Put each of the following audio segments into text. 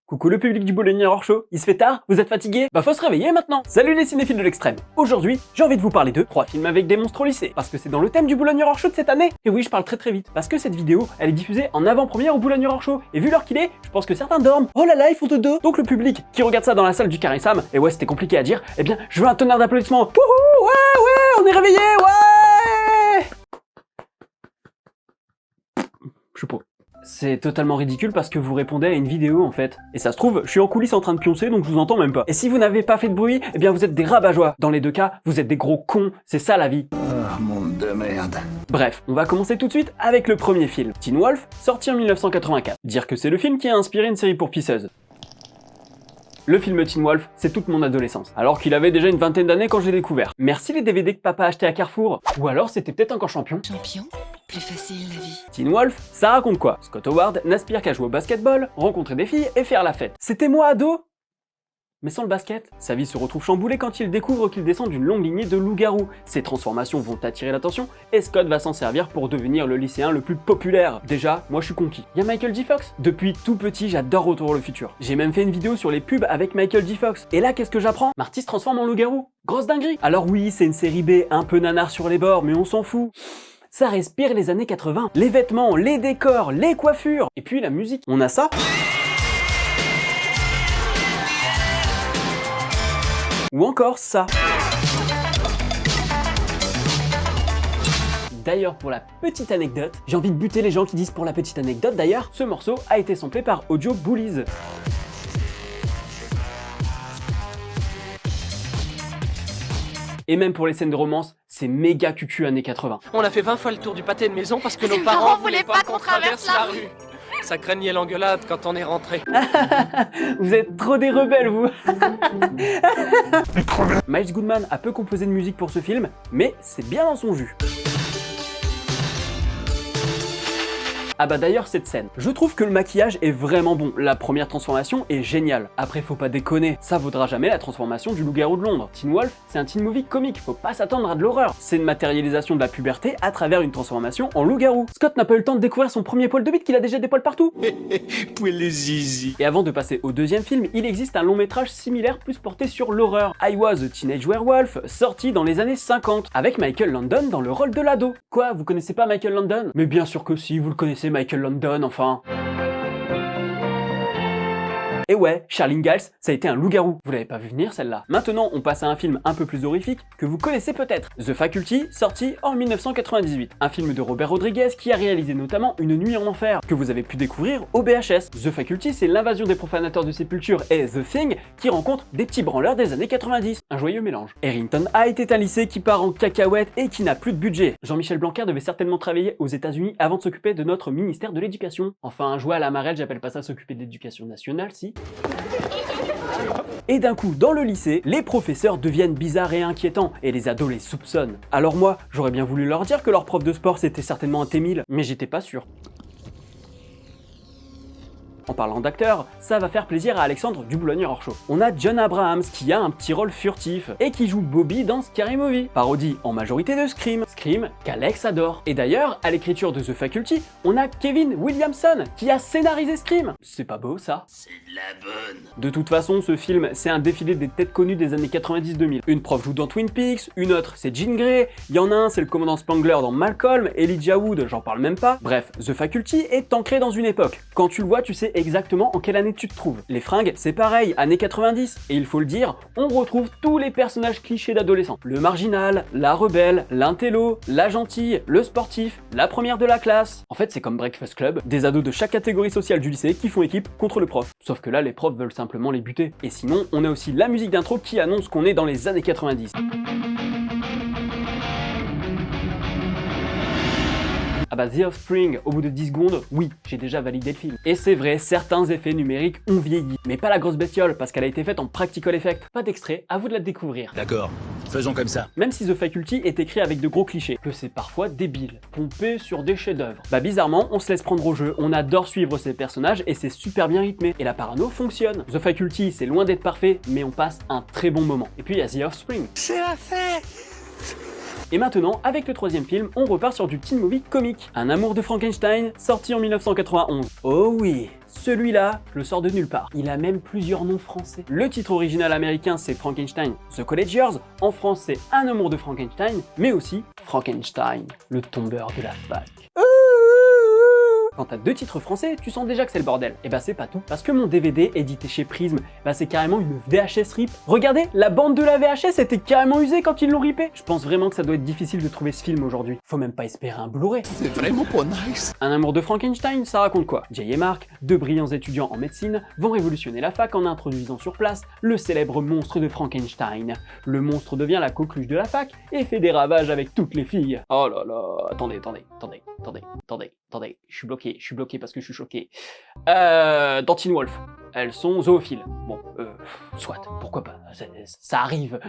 Coucou le public du Boulevard Hors Show, il se fait tard, vous êtes fatigué? Bah faut se réveiller maintenant. Salut les cinéphiles de l'extrême. Aujourd'hui, j'ai envie de vous parler de 3 films avec des monstres au lycée, parce que c'est dans le thème du Boulevard Hors Show de cette année. Et oui, je parle très vite, parce que cette vidéo, elle est diffusée en avant-première au Boulevard Hors Show, et vu l'heure qu'il est, je pense que certains dorment. Oh là là, ils font dodo. Donc le public qui regarde ça dans la salle du Carré Sam, et ouais c'était compliqué à dire, eh bien je veux un tonnerre d'applaudissements. Wouhou, ouais, on est réveillés, ouais. Je sais pas. C'est totalement ridicule parce que vous répondez à une vidéo en fait. Et ça se trouve, je suis en coulisses en train de pioncer donc je vous entends même pas. Et si vous n'avez pas fait de bruit, eh bien vous êtes des rabat-joie. Dans les deux cas, vous êtes des gros cons, c'est ça la vie. Oh, monde de merde. Bref, on va commencer tout de suite avec le premier film, Teen Wolf, sorti en 1984. Dire que c'est le film qui a inspiré une série pour pisseuses. Le film Teen Wolf, c'est toute mon adolescence, alors qu'il avait déjà une vingtaine d'années quand j'ai découvert. Merci les DVD que papa achetait à Carrefour, ou alors c'était peut-être encore Champion. Champion, plus facile la vie. Teen Wolf, ça raconte quoi? Scott Howard n'aspire qu'à jouer au basketball, rencontrer des filles et faire la fête. C'était moi ado, mais sans le basket. Sa vie se retrouve chamboulée quand il découvre qu'il descend d'une longue lignée de loups-garous. Ses transformations vont attirer l'attention et Scott va s'en servir pour devenir le lycéen le plus populaire. Déjà, moi je suis conquis. Y'a Michael J. Fox. Depuis tout petit, j'adore Retour vers le futur. J'ai même fait une vidéo sur les pubs avec Michael J. Fox. Et là, qu'est-ce que j'apprends? Marty se transforme en loup-garou. Grosse dinguerie. Alors oui, c'est une série B, un peu nanar sur les bords, mais on s'en fout. Ça respire les années 80. Les vêtements, les décors, les coiffures, et puis la musique. On a ça. Ou encore ça. D'ailleurs, pour la petite anecdote, j'ai envie de buter les gens qui disent pour la petite anecdote d'ailleurs, ce morceau a été samplé par Audio Bullies. Et même pour les scènes de romance, c'est méga cucu années 80. On a fait 20 fois le tour du pâté de maison parce que nos nos parents parents voulaient voulaient pas pas qu'on qu'on traverse traverse la la rue. Ça craignait l'engueulade quand on est rentré. Vous êtes trop des rebelles, vous. Miles Goodman a peu composé de musique pour ce film, mais c'est bien dans son jus. Ah bah d'ailleurs cette scène, je trouve que le maquillage est vraiment bon, la première transformation est géniale. Après faut pas déconner, ça vaudra jamais la transformation du loup-garou de Londres. Teen Wolf, c'est un teen movie comique, faut pas s'attendre à de l'horreur. C'est une matérialisation de la puberté à travers une transformation en loup-garou. Scott n'a pas eu le temps de découvrir son premier poil de bite qu'il a déjà des poils partout. Pouet les zizi. Et avant de passer au deuxième film, il existe un long métrage similaire plus porté sur l'horreur, I Was a Teenage Werewolf, sorti dans les années 50, avec Michael Landon dans le rôle de l'ado. Quoi, vous connaissez pas Michael Landon? Mais bien sûr que si, vous le connaissez Michael Landon, enfin. Et ouais, Charles Ingalls, ça a été un loup-garou. Vous l'avez pas vu venir celle-là. Maintenant, on passe à un film un peu plus horrifique que vous connaissez peut-être. The Faculty, sorti en 1998. Un film de Robert Rodriguez qui a réalisé notamment Une nuit en enfer, que vous avez pu découvrir au BHS. The Faculty, c'est l'invasion des profanateurs de sépulture et The Thing qui rencontre des petits branleurs des années 90. Un joyeux mélange. Harrington Heights est un lycée qui part en cacahuète et qui n'a plus de budget. Jean-Michel Blanquer devait certainement travailler aux États-Unis avant de s'occuper de notre ministère de l'Éducation. Enfin, jouer à la marelle, j'appelle pas ça s'occuper de l'éducation nationale, si. Et d'un coup, dans le lycée, les professeurs deviennent bizarres et inquiétants, et les ados les soupçonnent. Alors moi, j'aurais bien voulu leur dire que leur prof de sport c'était certainement un T1000, mais j'étais pas sûr. En parlant d'acteurs, ça va faire plaisir à Alexandre du Boulevard Hors Show. On a John Abrahams qui a un petit rôle furtif et qui joue Bobby dans Scary Movie, parodie en majorité de Scream, Scream qu'Alex adore. Et d'ailleurs, à l'écriture de The Faculty, on a Kevin Williamson qui a scénarisé Scream. C'est pas beau ça? C'est de la bonne. De toute façon, ce film, c'est un défilé des têtes connues des années 90-2000. Une prof joue dans Twin Peaks, une autre c'est Jean Grey, il y en a un c'est le commandant Spangler dans Malcolm, Elijah Wood, j'en parle même pas. Bref, The Faculty est ancré dans une époque. Quand tu le vois, tu sais exactement en quelle année tu te trouves. Les fringues, c'est pareil, années 90. Et il faut le dire, on retrouve tous les personnages clichés d'adolescents. Le marginal, la rebelle, l'intello, la gentille, le sportif, la première de la classe. En fait, c'est comme Breakfast Club, des ados de chaque catégorie sociale du lycée qui font équipe contre le prof. Sauf que là, les profs veulent simplement les buter. Et sinon, on a aussi la musique d'intro qui annonce qu'on est dans les années 90. Ah bah The Offspring, au bout de 10 secondes, oui, j'ai déjà validé le film. Et c'est vrai, certains effets numériques ont vieilli. Mais pas la grosse bestiole, parce qu'elle a été faite en practical effect. Pas d'extrait, à vous de la découvrir. D'accord, faisons comme ça. Même si The Faculty est écrit avec de gros clichés, que c'est parfois débile, pompé sur des chefs-d'œuvre. Bah bizarrement, on se laisse prendre au jeu, on adore suivre ces personnages et c'est super bien rythmé. Et la parano fonctionne. The Faculty, c'est loin d'être parfait, mais on passe un très bon moment. Et puis il y a The Offspring. C'est la fête. Et maintenant, avec le troisième film, on repart sur du teen movie comique. Un amour de Frankenstein, sorti en 1991. Oh oui, celui-là, je le sors de nulle part. Il a même plusieurs noms français. Le titre original américain, c'est Frankenstein The Collegers. En français, Un amour de Frankenstein, mais aussi Frankenstein, le tombeur de la fac. Quand t'as deux titres français, tu sens déjà que c'est le bordel. Et bah c'est pas tout, parce que mon DVD édité chez Prism, bah c'est carrément une VHS rip. Regardez, la bande de la VHS était carrément usée quand ils l'ont ripé. Je pense vraiment que ça doit être difficile de trouver ce film aujourd'hui. Faut même pas espérer un Blu-ray. C'est vraiment pas nice. Un amour de Frankenstein, ça raconte quoi? Jay et Mark, deux brillants étudiants en médecine, vont révolutionner la fac en introduisant sur place le célèbre monstre de Frankenstein. Le monstre devient la coqueluche de la fac et fait des ravages avec toutes les filles. Oh là là, attendez, je suis bloqué parce que je suis choqué. Dans Teen Wolf, elles sont zoophiles. Bon, soit, pourquoi pas, ça arrive.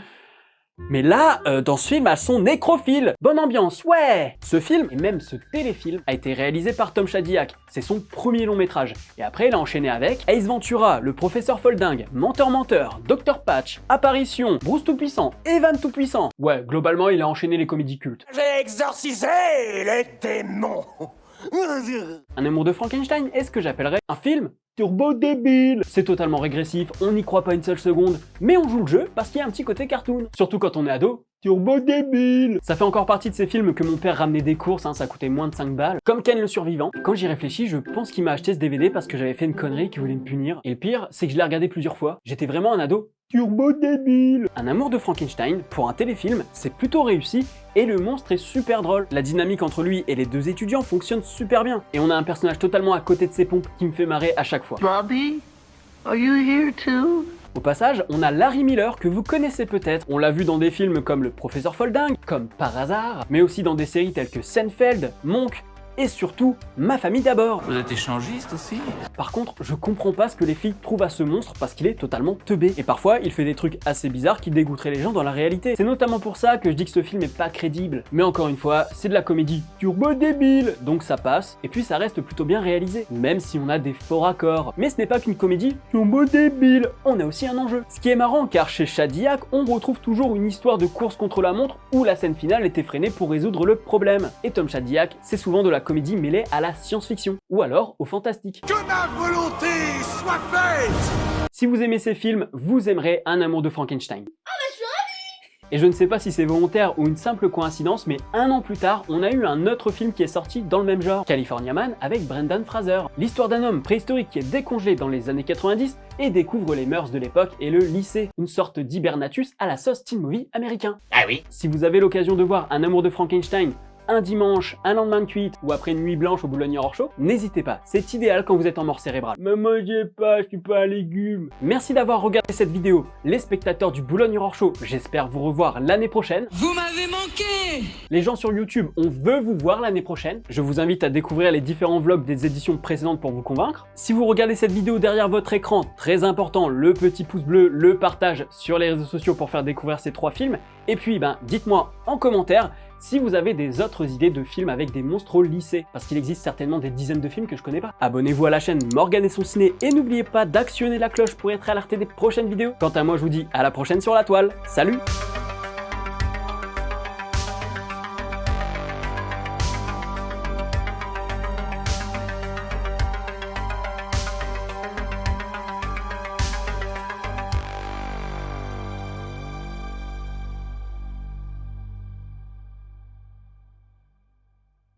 Mais là, dans ce film, elles sont nécrophiles. Bonne ambiance, ouais. Ce film, et même ce téléfilm, a été réalisé par Tom Shadyac. C'est son premier long métrage. Et après, il a enchaîné avec Ace Ventura, le professeur Folding, Menteur, Dr Patch, Apparition, Bruce Tout-Puissant, Evan Tout-Puissant. Ouais, globalement, il a enchaîné les comédies cultes. J'ai exorcisé les démons. Un amour de Frankenstein est ce que j'appellerais un film turbo débile. C'est totalement régressif, on n'y croit pas une seule seconde, mais on joue le jeu parce qu'il y a un petit côté cartoon. Surtout quand on est ado, turbo débile. Ça fait encore partie de ces films que mon père ramenait des courses, ça coûtait moins de 5 balles, comme Ken le survivant. Et quand j'y réfléchis, je pense qu'il m'a acheté ce DVD parce que j'avais fait une connerie qui voulait me punir. Et le pire, c'est que je l'ai regardé plusieurs fois. J'étais vraiment un ado turbo débile. Un amour de Frankenstein, pour un téléfilm, c'est plutôt réussi et le monstre est super drôle. La dynamique entre lui et les deux étudiants fonctionne super bien. Et on a un personnage totalement à côté de ses pompes qui me fait marrer à chaque fois. Bobby, are you here too? Au passage, on a Larry Miller que vous connaissez peut-être. On l'a vu dans des films comme Le Professeur Folding, comme Par hasard, mais aussi dans des séries telles que Seinfeld, Monk, et surtout, Ma famille d'abord. Vous êtes échangiste aussi? Par contre, je comprends pas ce que les filles trouvent à ce monstre parce qu'il est totalement teubé. Et parfois, il fait des trucs assez bizarres qui dégoûteraient les gens dans la réalité. C'est notamment pour ça que je dis que ce film est pas crédible. Mais encore une fois, c'est de la comédie turbo débile, donc ça passe, et puis ça reste plutôt bien réalisé, même si on a des faux raccords. Mais ce n'est pas qu'une comédie turbo débile, on a aussi un enjeu. Ce qui est marrant, car chez Shadyac, on retrouve toujours une histoire de course contre la montre où la scène finale était freinée pour résoudre le problème. Et Tom Shadyac, c'est souvent de la comédie mêlée à la science-fiction, ou alors au fantastique. Que ma volonté soit faite! Si vous aimez ces films, vous aimerez Un amour de Frankenstein. Et je ne sais pas si c'est volontaire ou une simple coïncidence, mais un an plus tard, on a eu un autre film qui est sorti dans le même genre, California Man avec Brendan Fraser. L'histoire d'un homme préhistorique qui est décongelé dans les années 90 et découvre les mœurs de l'époque et le lycée, une sorte d'hibernatus à la sauce teen movie américain. Ah oui? Si vous avez l'occasion de voir Un amour de Frankenstein un dimanche, un lendemain de cuite ou après une nuit blanche au Boulogne-Horchot, n'hésitez pas, c'est idéal quand vous êtes en mort cérébrale. Me mangez pas, je suis pas un légume. Merci d'avoir regardé cette vidéo. Les spectateurs du Boulogne-Horchot, j'espère vous revoir l'année prochaine. Vous m'avez manqué! Les gens sur YouTube, on veut vous voir l'année prochaine. Je vous invite à découvrir les différents vlogs des éditions précédentes pour vous convaincre. Si vous regardez cette vidéo derrière votre écran, très important, le petit pouce bleu, le partage sur les réseaux sociaux pour faire découvrir ces 3 films. Et puis, dites-moi en commentaire si vous avez des autres idées de films avec des monstres au lycée, parce qu'il existe certainement des dizaines de films que je connais pas. Abonnez-vous à la chaîne Morgan et son ciné et n'oubliez pas d'actionner la cloche pour être alerté des prochaines vidéos. Quant à moi, je vous dis à la prochaine sur la toile. Salut!